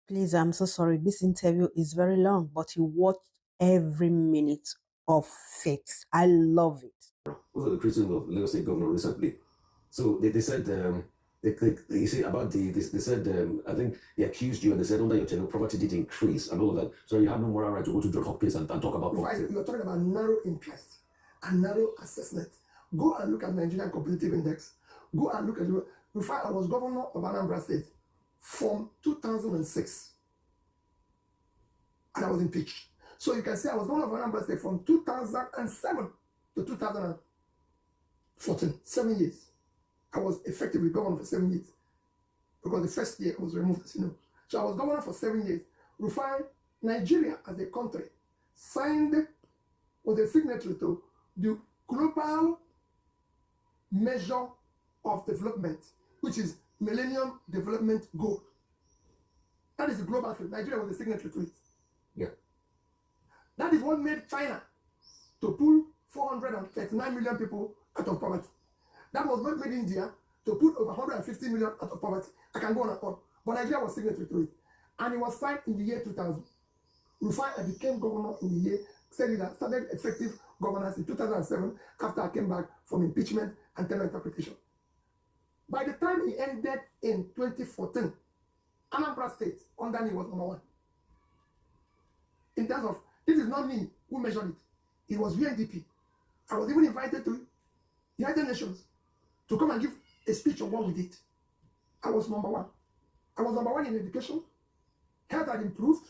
Please, I'm so sorry. This interview is very long, but you watched every minute of it. I love it. What are the criticism of Lagos State Governor recently? So they said they say about they said I think they accused you and they said under your tenure poverty did increase and all of that. So you have no moral right to go to John Hopkins and talk about poverty. You're talking about narrow interest and narrow assessment. Go and look at Nigerian Competitive Index. Go and look at Rufai. I was governor of Anambra State from 2006, and I was impeached. So you can say I was governor of Anambra State from 2007 to 2014, 7 years. I was effectively governor for 7 years because the first year I was removed, as you know. So I was governor for 7 years. Rufai, Nigeria as a country signed, was a signatory to the global measure of development, which is Millennium Development Goal. That is the global thing. Nigeria was a signatory to it. Yeah. That is what made China to pull 439 million people out of poverty. That was what made India to put over 150 million out of poverty. I can go on and on. But Nigeria was signatory to it. And it was signed in the year 2000. Rufai became governor in the year, started effective governance in 2007 after I came back from impeachment and tenure interpretation. By the time he ended in 2014, Anambra State under me was #1. In terms of, this is not me who measured it. It was UNDP. I was even invited to the United Nations to come and give a speech on what we did. I was #1. I was #1 in education. Health had improved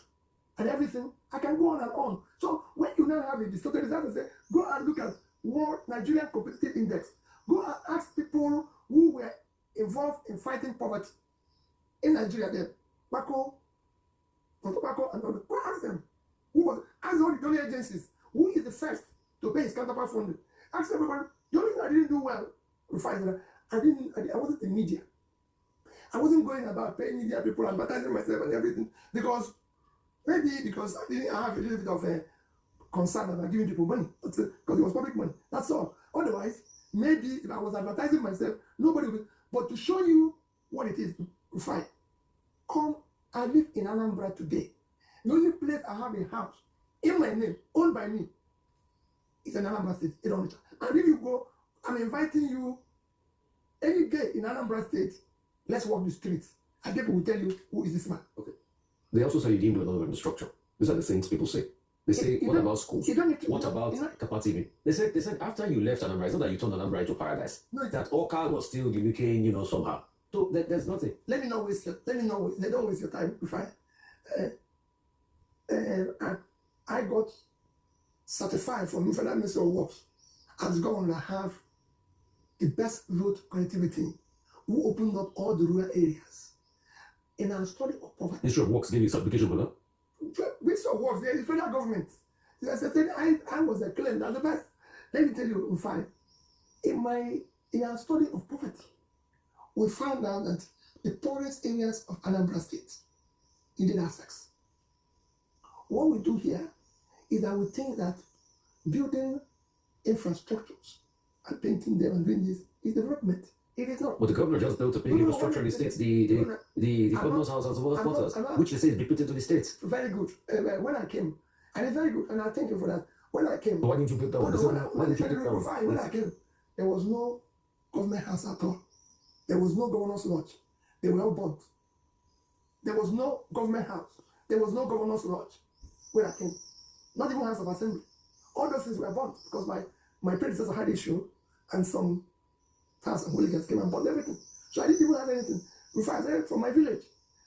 and everything. I can go on and on. So when you now have a distorted result, I say, go and look at World Nigerian Competitive Index. Go and ask people who were involved in fighting poverty in Nigeria then. Bako, and others. Go ask them. Ask all the donor agencies. Who is the first to pay his counterpart funding? Ask everybody. The only thing I didn't do well, I wasn't in media. I wasn't going about paying media people, advertising myself and everything, because I didn't have a little bit of a concern about giving people money, because it was public money. That's all. Otherwise, maybe if I was advertising myself, nobody would. But to show you what it is, Rufai, I live in Anambra today. The only place I have a house in my name, owned by me, is in Anambra State, in Onitsha. And if you go, I'm inviting you, any day in Anambra State, let's walk the streets. And people will tell you, who is this man? Okay. They also say you didn't do a lot of infrastructure. These are the things people say. They say, what about schools? What about capacity? They said after you left Anambra, it's not that you turned Anambra into paradise. No, that Oka was still mimicking, somehow. So there's nothing. Let me not waste your time, Rufai. I got certified from the Federal Ministry of Works as governor to have the best road connectivity, who opened up all the rural areas. In our study of poverty. Ministry of Works gave you certification for that? Ministry of Works, the federal government. I was acclaimed as the best. Let me tell you, Rufai, in our study of poverty, we found out that the poorest areas of Anambra State indeed have sex. What we do here is that we think that building infrastructures and painting them and doing this is development. It is not. But the governor just built a big infrastructure in the states. The governor's house has over quarters, which they say is repeated to the states. Very good. When I came, and it's very good, and I thank you for that. When I came, but why didn't you build that one? When I came, there was no government house at all. There was no governor's lodge. They were all burnt. There was no government house. There was no governor's lodge when I came. Not even house of assembly. All those things were burnt because my predecessor had issue, and some and hooligans came and bought everything. So I didn't even have anything. Rufai said, from my village,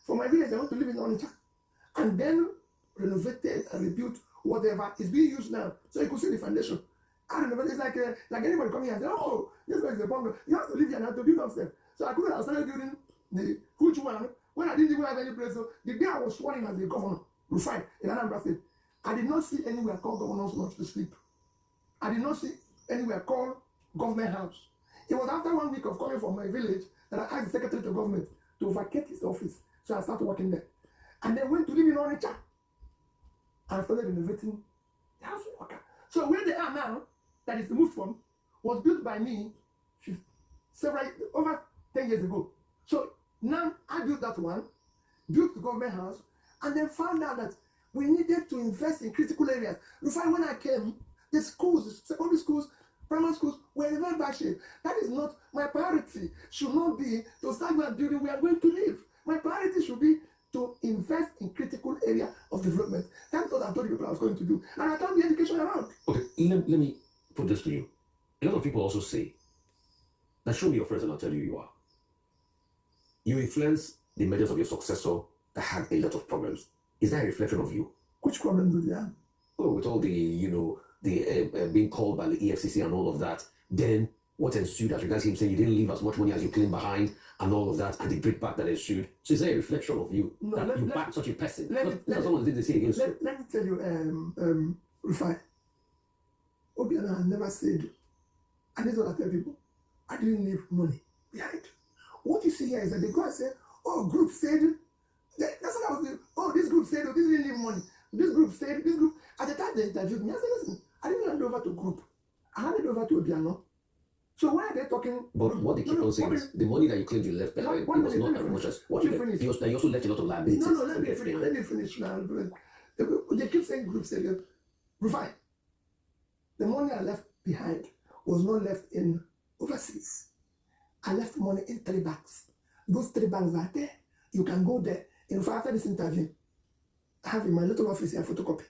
I want to live in Onitsha. And then renovated and rebuilt whatever is being used now. So you could see the foundation. I renovated. It's like anybody coming here and say, oh, this place is a bungalow. You have to live here and have to build upstairs. So I couldn't have started building the huge one when I didn't even have any place. So the day I was sworn in as the governor, Rufai, in Anambra State, I did not see anywhere called Governor's Lodge to sleep. I did not see anywhere called Government House. It was after 1 week of coming from my village that I asked the Secretary of Government to vacate his office. So I started working there. And then went to live in Onitsha. And started renovating the house worker. So where they are now, that is moved from, was built by me over 10 years ago. So now I built that one, built the government house, and then found out that we needed to invest in critical areas. Rufai, when I came, the schools, the secondary schools, primary schools were in very bad shape. That is not my priority. Should not be to start with a building we are going to live. My priority should be to invest in critical area of development. That's what I told you people I was going to do. And I turned the education around. Okay, let me put this to you. A lot of people also say that show me your friends and I'll tell you you are. You influence the measures of your successor that had a lot of problems. Is that a reflection of you? Which problems do they have? Oh, with all the, being called by the EFCC and all of that, then what ensued as regards him saying you didn't leave as much money as you claimed behind and all of that, and the breakback that ensued. So is that a reflection of you? No, that you backed such a person? That's someone did say against you. Let me tell you, Rufai, Obiana never said, and this is what I tell people, I didn't leave money behind. What you see here is that they go and say, oh, group said, that's what I was doing. Oh, this group said, oh, this didn't leave money. This group said, this group. At the time they interviewed me, I said, listen, I didn't hand over to group. I handed over to Obiano. So why are they talking? But what they keep on saying is the money that you claimed you left behind, it was not as much as what you left. You also left a lot of liabilities. No, let me finish now. They keep saying group said, Rufai, the money I left behind was not left in overseas. I left money in 3 banks. Those 3 banks are there. You can go there. In fact, after this interview, I have in my little office here a photocopy.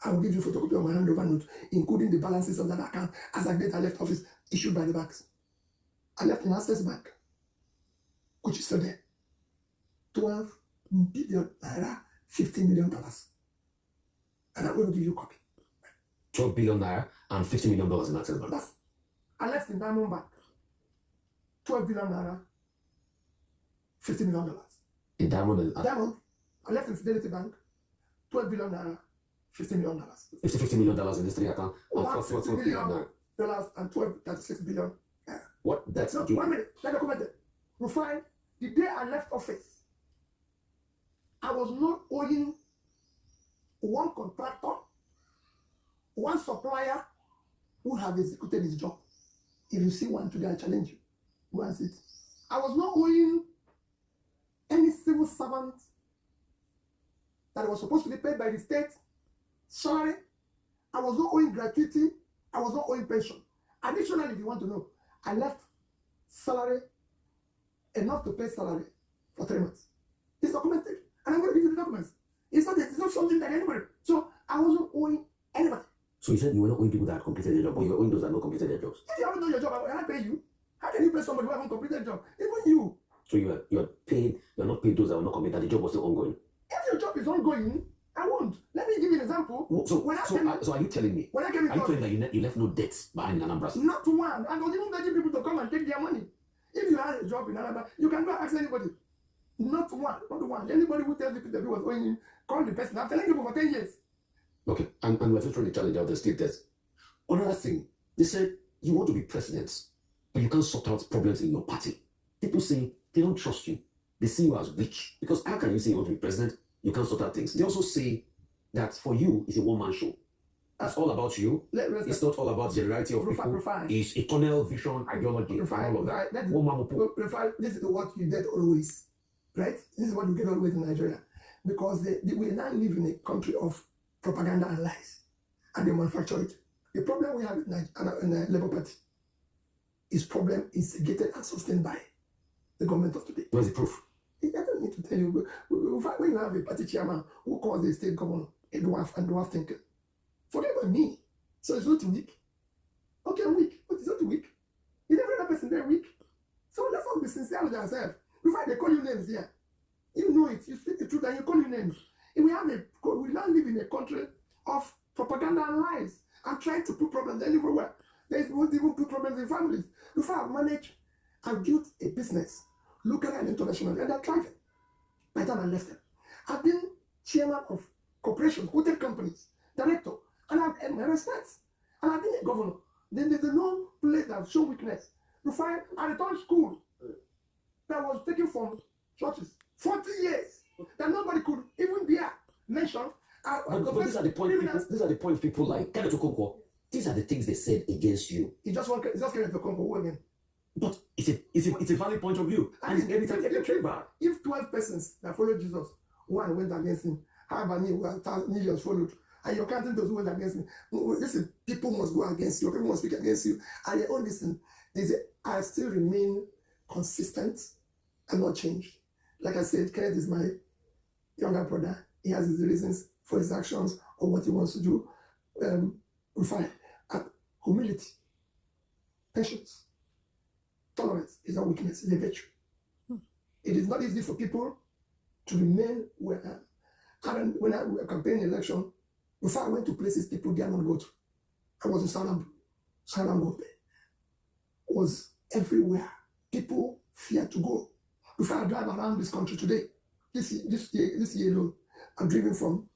I will give you a photocopy of my handover note, including the balances of that account as I get I left office issued by the banks. I left in Access Bank, which is still there. 12 billion naira, $50 million. And I'm going to give you a copy. 12 billion naira and $50 million in Access Bank. I left in Diamond Bank. 12 billion naira, $50 million. In Diamond? Diamond. I left in Fidelity Bank. 12 billion naira, $50 million. $50 million in this 3 account. $50 million and 36 billion. What? That's no, 1 minute. Let me comment there. Rufai, the day I left office, I was not owing one contractor, one supplier who have executed his job. If you see one today, I challenge you. Go and sit. I was not owing any civil servant that was supposed to be paid by the state salary. I was not owing gratuity. I was not owing pension. Additionally, if you want to know, I left salary enough to pay salary for 3 months. It's documented, and I'm going to give you the documents. It's not something that anybody. So I wasn't owing anybody. So you said you were not owing people that had completed their job, but you were owing those that had not completed their jobs. If you haven't done your job, I will pay you. How can you pay somebody who haven't completed their job? Even you. So you are paid. You are not paid those that were not completed. The job was still ongoing. If your job is ongoing, I won't. Let me give you an example. So are you telling me? When I came are you telling that you left no debts behind in Anambra? Not one. I was even begging people to come and take their money. If you had a job in Anambra, you can go and ask anybody. Not one. Anybody who tells you that he was owing you, call the person. I'm telling you for 10 years. Okay, and we're still trying to challenge out the state debt. Another thing, they said you want to be president, but you can't sort out problems in your party. People say they don't trust you. They see you as weak. Because how can you say you want to be president? You can't sort out things. They also say that for you, it's a one-man show. It's all about you. It's not all about generality of people. It's a tunnel vision, ideology, and all of that. This is what you get always, right? This is what you get always in Nigeria. Because we now live in a country of propaganda and lies. And they manufacture it. The problem we have in the Labour Party is problem instigated and sustained by the government of today. Where's the proof? I don't need to tell you. When you have a party chairman who calls the state governor a dwarf and dwarf thinker, forget about me. So it's not weak. Okay, I'm weak, but it's not weak. Is every other person there weak? So let's all be sincere with ourselves. Before they call you names here, you know it. You speak the truth and you call you names. If we now live in a country of propaganda and lies and trying to put problems everywhere. They won't even put problems in families. Before I've managed and built a business, local and international, and they're thriving. By the time I left them, I've been chairman of corporations, hotel companies, director, and I've earned my respects. And I've been a governor. Then there's no place that I've shown weakness. You find I returned school that was taken from churches 40 years that nobody could even dare mention. But these are the points people like Kenneth Okonkwo. These are the things they said against you. It's just Kenneth Okonkwo again. But it's a valid point of view. And anytime you trade back. If 12 persons that followed Jesus, one went against him, however many 1,000 millions followed, and you're counting those who went against me. Listen, people must go against you, people must speak against you, and your own listen. I still remain consistent and not changed. Like I said, Kenneth is my younger brother. He has his reasons for his actions or what he wants to do. Rufai, humility, patience, tolerance is not weakness, it's a virtue. It is not easy for people to remain where I am. When I was campaigning election, before I went to places people dare not go to. I was in Salambo was everywhere. People fear to go. Before I drive around this country today, this year alone, I'm driving from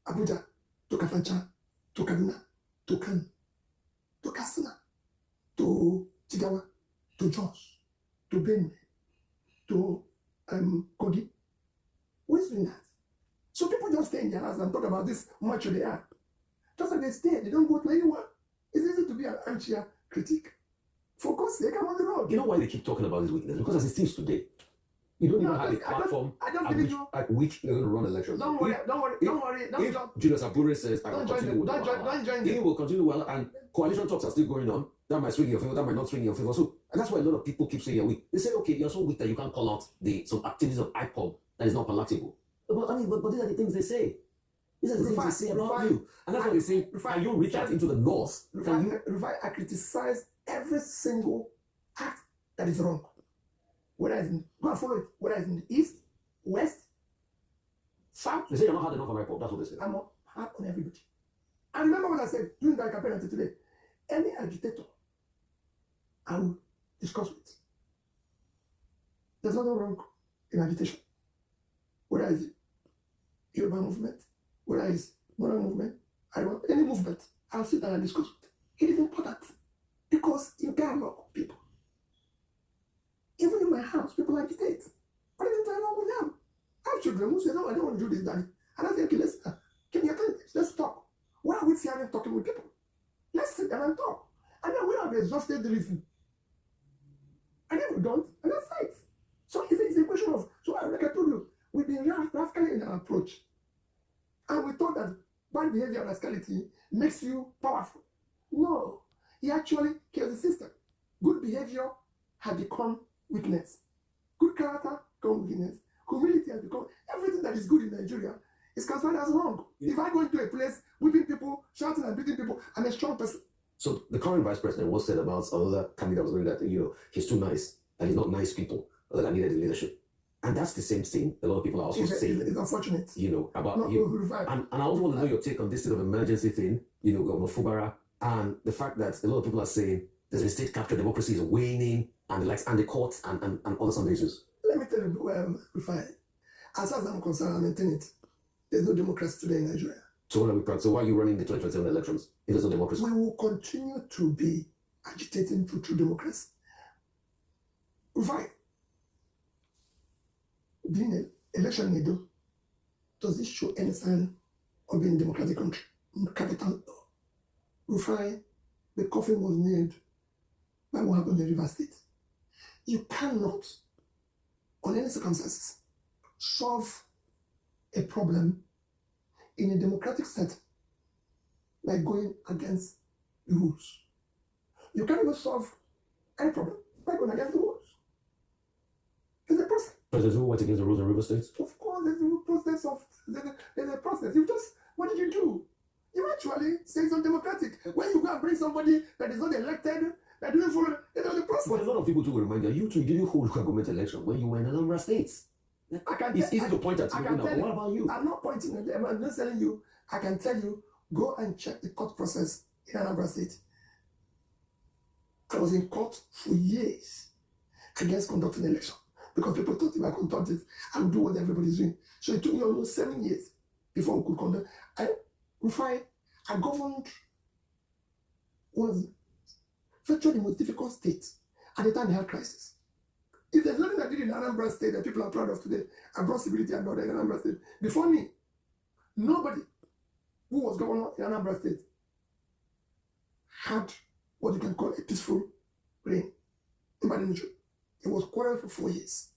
Abuja to Kafancha, to Kaduna, to Kano, to Katsina, to Jigawa, to Jos, to Benue, to Kogi. Who is doing that? So people just stay in their house and talk about this much they are. Just like they stay, they don't go to anywhere. It's easy to be an armchair critic. For God's sake, I'm on the road. You know why they keep talking about this weakness? Because as it seems today, you don't even have a platform at which they're going to run elections. Don't worry. If Julius Abure says, I will continue with he will continue well, and coalition talks are still going on, that might swing in your favor, that might not swing in your favor. So, and that's why a lot of people keep saying you're weak. They say, okay, you're so weak that you can't call out some activities of IPOB that is not palatable. But these are the things they say. These are the things they say about you. And that's why they say, can you reach out into the north? Rufai, I criticize every single act that is wrong. Whether it's in, go and follow it, whether it's in the east, west, south. They say you're not hard enough on IPOB. That's what they say. I'm not hard on everybody. And remember what I said during that campaign until today. Any agitator, I will discuss with. There's nothing wrong in agitation. Whether it's Yoruba movement, whether it's Moral movement, any movement, I'll sit down and discuss with. It is important because you dialogue with people. Even in my house, people agitate. But I didn't dialogue with them. I have children who say, no, I don't want to do this, daddy. And I say, okay, let's talk. Why are we fearing talking with people? Let's sit down and talk. And then we have exhausted the reason. And then we don't, and that's it. So it's a question of, like I told you, we've been rascally in our approach. And we thought that bad behavior and rascality makes you powerful. No, it actually kills the system. Good behavior has become weakness. Good character becomes weakness. Humility has become everything that is good in Nigeria is considered as wrong. If I go into a place whipping people, shouting and beating people, I'm a strong person. So the current vice president once said about another candidate was going that he's too nice, that he's not nice people that needed the leadership. And that's the same thing a lot of people are also saying. It's unfortunate. About not you. And I also want to know your take on this sort of emergency thing, Governor Fubara, and the fact that a lot of people are saying there's a state capture, democracy is waning, and the courts and other some issues. Let me tell you, Rufai, as far as I'm concerned, I maintain it. There's no democracy today in Nigeria. So why are you running the 2027 elections if there's no democracy? We will continue to be agitating for true democracy. Rufai, being an election in Edo, does this show any sign of being a democratic country? Capital. Rufai, the coffin was nailed by what happened in River State. You cannot, on any circumstances, solve a problem in a democratic setting by going against the rules. You can't even solve any problem by going against the rules. It's a process. President who went against the rules in River State? Of course, there's a process. What did you do? You actually say it's undemocratic. When you go and bring somebody that is not elected, that didn't follow, there's a process. But a lot of people too will remind you didn't hold local government election when you were in Anambra State. It's easy to point at people now, but what about you? I'm not pointing at them, I'm not telling you. I can tell you, go and check the court process in Anambra State. I was in court for years against conducting election because people thought if I conducted, I would do what everybody's doing. So it took me almost 7 years before we could conduct. I governed one of the virtually the most difficult states at the time they had crisis. If there's nothing I did in Anambra State that people are proud of today, I brought stability and order in Anambra State. Before me, nobody who was governor in Anambra State had what you can call a peaceful reign in Badinju. It was quarreled for 4 years.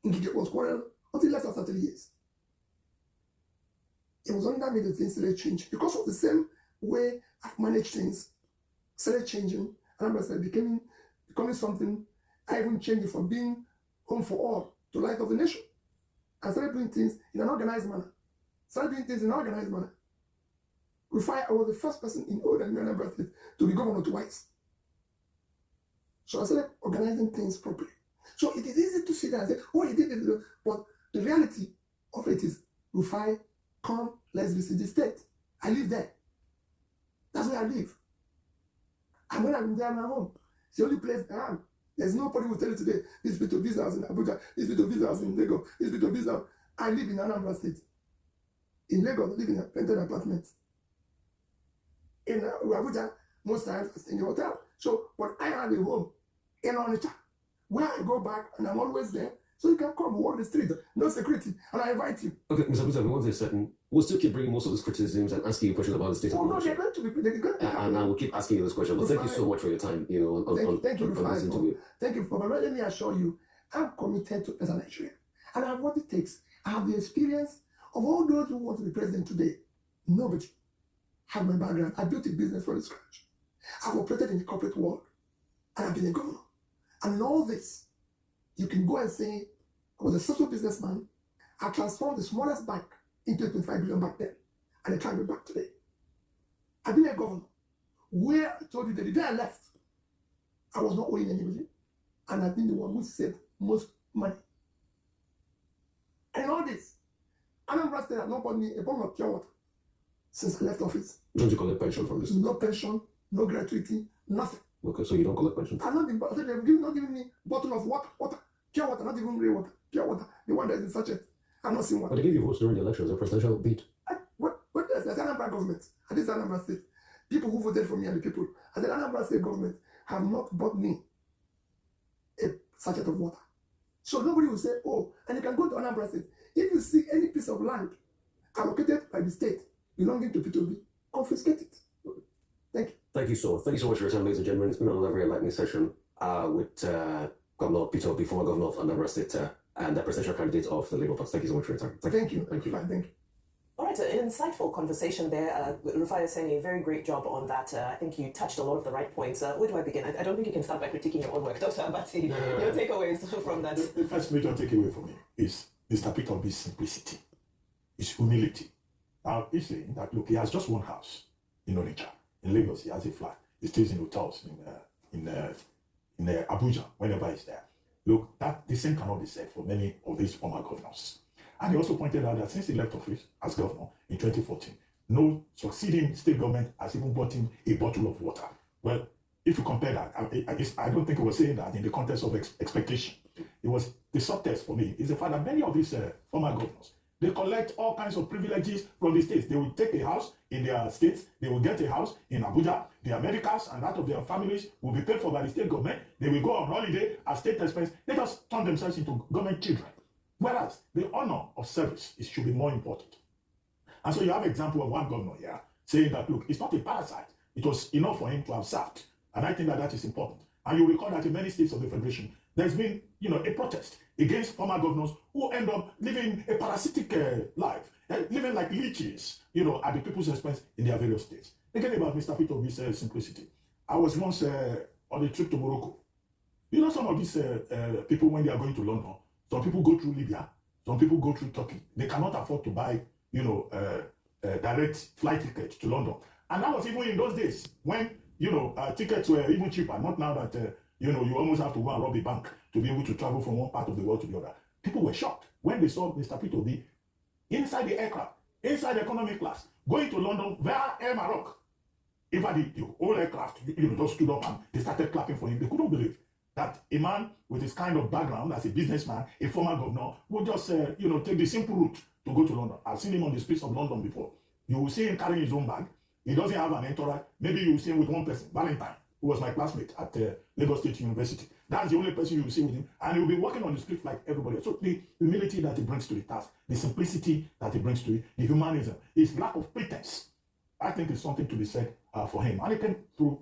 It was quarreled until less than 30 years. It was under me that things started changing. Because of the same way I've managed things, started changing, and I started becoming something. I even changed it from being home for all to light of the nation. I started doing things in an organized manner. Rufai, I was the first person in Old and Anambra State to be governor twice. So I started organizing things properly. So it is easy to sit there and say, oh, he did it. But the reality of it is, Rufai, come, let's visit the state. I live there. That's where I live. And when I'm there, I'm at home. It's the only place I am. There's nobody who will tell you today, this bit of this house in Abuja, this bit of this house in Lagos, this bit of this house. I live in Anambra State. In Lagos, I live in a rented apartment. In Abuja, most times I stay in the hotel. So, but I have a home in Onitsha, where I go back and I'm always there. So you can come walk the street, no security, and I invite you. Okay, Mr. Peter, one thing is certain. We'll still keep bringing most of these criticisms and asking you questions about the state of no, they're going to be. And I will keep asking you those questions. But thank you so much for your time. Thank you, Thank you for. But let me assure you, I'm committed to as a Nigerian, and I have what it takes. I have the experience of all those who want to be president today. Nobody have my background. I built a business from scratch. I've operated in the corporate world, and I've been a governor. And in all this, you can go and say, I was a social businessman. I transformed the smallest bank into 25 billion back then, and I tried it back today. I've been a governor where I told you that the day I left, I was not owing anybody, and I've been the one who saved most money. And all this, Anambra State has not bought me a bottle of pure water since I left office. Don't you collect pension from this? No pension, no gratuity, nothing. Okay, so you don't collect pension? I'm not not giving me bottle of water, pure water, not even real water, pure water, the one that is in sachet. I'm not seeing one. But they gave you votes during the elections, a presidential bid. What is the Anambra government? And this Anambra State, people who voted for me and the people, and the Anambra State government have not bought me a sachet of water. So nobody will say, oh, and you can go to Anambra State. If you see any piece of land allocated by the state belonging to P2B, confiscate it. Thank you. Thank you so much for your time, ladies and gentlemen. It's been another very enlightening session with Governor Peter B, former governor of Anambra State, and the presidential candidate of the Labour Party. Thank you so much for your time. Thank you. Thank you. Fine, thank you. All right, an insightful conversation there. Rufai is saying a very great job on that. I think you touched a lot of the right points. Where do I begin? I don't think you can start by critiquing your own work. Dr. Abati, your takeaways from that. The first major takeaway for me is Mr. Peter B's simplicity, his humility. Now, he's saying that, look, he has just one house in Onitsha. In Lagos, he has a flat. He stays in hotels in Abuja whenever he's there. Look, the same cannot be said for many of these former governors. And he also pointed out that since he left office as governor in 2014, no succeeding state government has even bought him a bottle of water. Well, if you compare that, I don't think he was saying that in the context of expectation. It was the subtext for me is the fact that many of these former governors, they collect all kinds of privileges from the states. They will take a house in their states. They will get a house in Abuja. Their medicals and that of their families will be paid for by the state government. They will go on holiday at state expense. They just turn themselves into government children. Whereas the honor of service should be more important. And so you have an example of one governor here saying that, look, it's not a parasite. It was enough for him to have served. And I think that is important. And you recall that in many states of the Federation, there's been, a protest against former governors who end up living a parasitic life, living like leeches, at the people's expense in their various states. Again, about Mr. Peter B's simplicity. I was once on a trip to Morocco. Some of these people, when they are going to London, some people go through Libya, some people go through Turkey. They cannot afford to buy, direct flight tickets to London. And that was even in those days when, tickets were even cheaper. Not now that, you almost have to go and rob a bank to be able to travel from one part of the world to the other. People were shocked when they saw Mr. Peter B inside the aircraft, inside the economy class, going to London via Air Maroc. Even the whole aircraft, just stood up and they started clapping for him. They couldn't believe that a man with his kind of background as a businessman, a former governor, would just, take the simple route to go to London. I've seen him on the streets of London before. You will see him carrying his own bag. He doesn't have an entourage. Maybe you will see him with one person, Valentine, who was my classmate at Lagos State University. That's the only person you will see with him. And he will be walking on the street like everybody else. So the humility that he brings to the task, the simplicity that he brings to it, the humanism, his lack of pretense, I think is something to be said for him. And it came through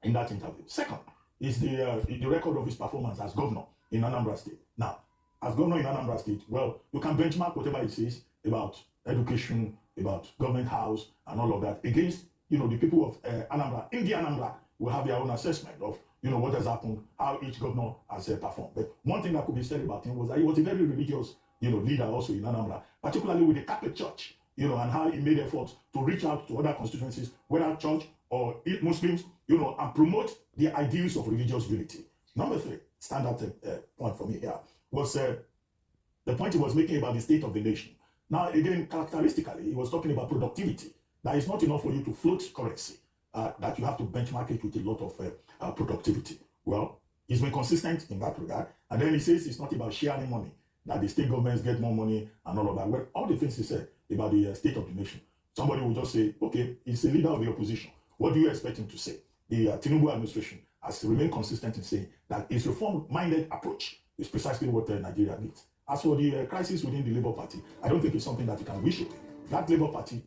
in that interview. Second, is the record of his performance as governor in Anambra State. Now, as governor in Anambra State, well, you can benchmark whatever he says about education, about government house and all of that against, the people of Anambra. In the Anambra will have their own assessment of, what has happened, how each governor has performed. But one thing that could be said about him was that he was a very religious, leader also in Anambra, particularly with the Catholic Church, and how he made efforts to reach out to other constituencies, whether church or Muslims, and promote the ideals of religious unity. Number 3, standout point for me here was the point he was making about the state of the nation. Now, again, characteristically, he was talking about productivity. That it's not enough for you to float currency, that you have to benchmark it with a lot of productivity. Well, he's been consistent in that regard. And then he says it's not about sharing money, that the state governments get more money and all of that. Well, all the things he said about the state of the nation, somebody will just say, okay, he's a leader of the opposition. What do you expect him to say? The Tinubu administration has remained consistent in saying that his reform-minded approach is precisely what Nigeria needs. As for the crisis within the Labour Party, I don't think it's something that you can wish away. That Labour Party,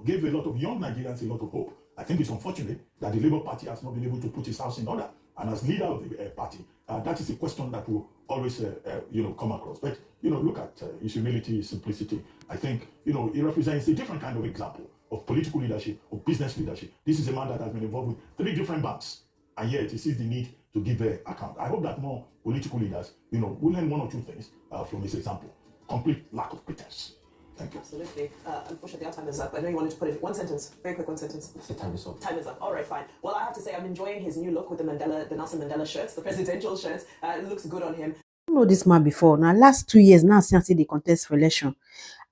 gave a lot of young Nigerians a lot of hope. I think it's unfortunate that the Labour Party has not been able to put its house in order. And as leader of the party, that is a question that will always, come across. But, look at his humility, his simplicity. I think, he represents a different kind of example of political leadership, of business leadership. This is a man that has been involved with 3 different banks, and yet he sees the need to give an account. I hope that more political leaders, will learn 1 or 2 things from this example. Complete lack of pretense. Thank you. Absolutely. Unfortunately, our time is up. I know you wanted to put it in 1 sentence. Very quick 1 sentence. The time is up. Time is up. All right, fine. Well, I have to say I'm enjoying his new look with the Nelson Mandela shirts, the presidential shirts. It looks good on him. I know this man before. Now, last 2 years now since the contest for election.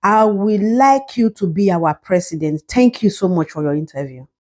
I would like you to be our president. Thank you so much for your interview.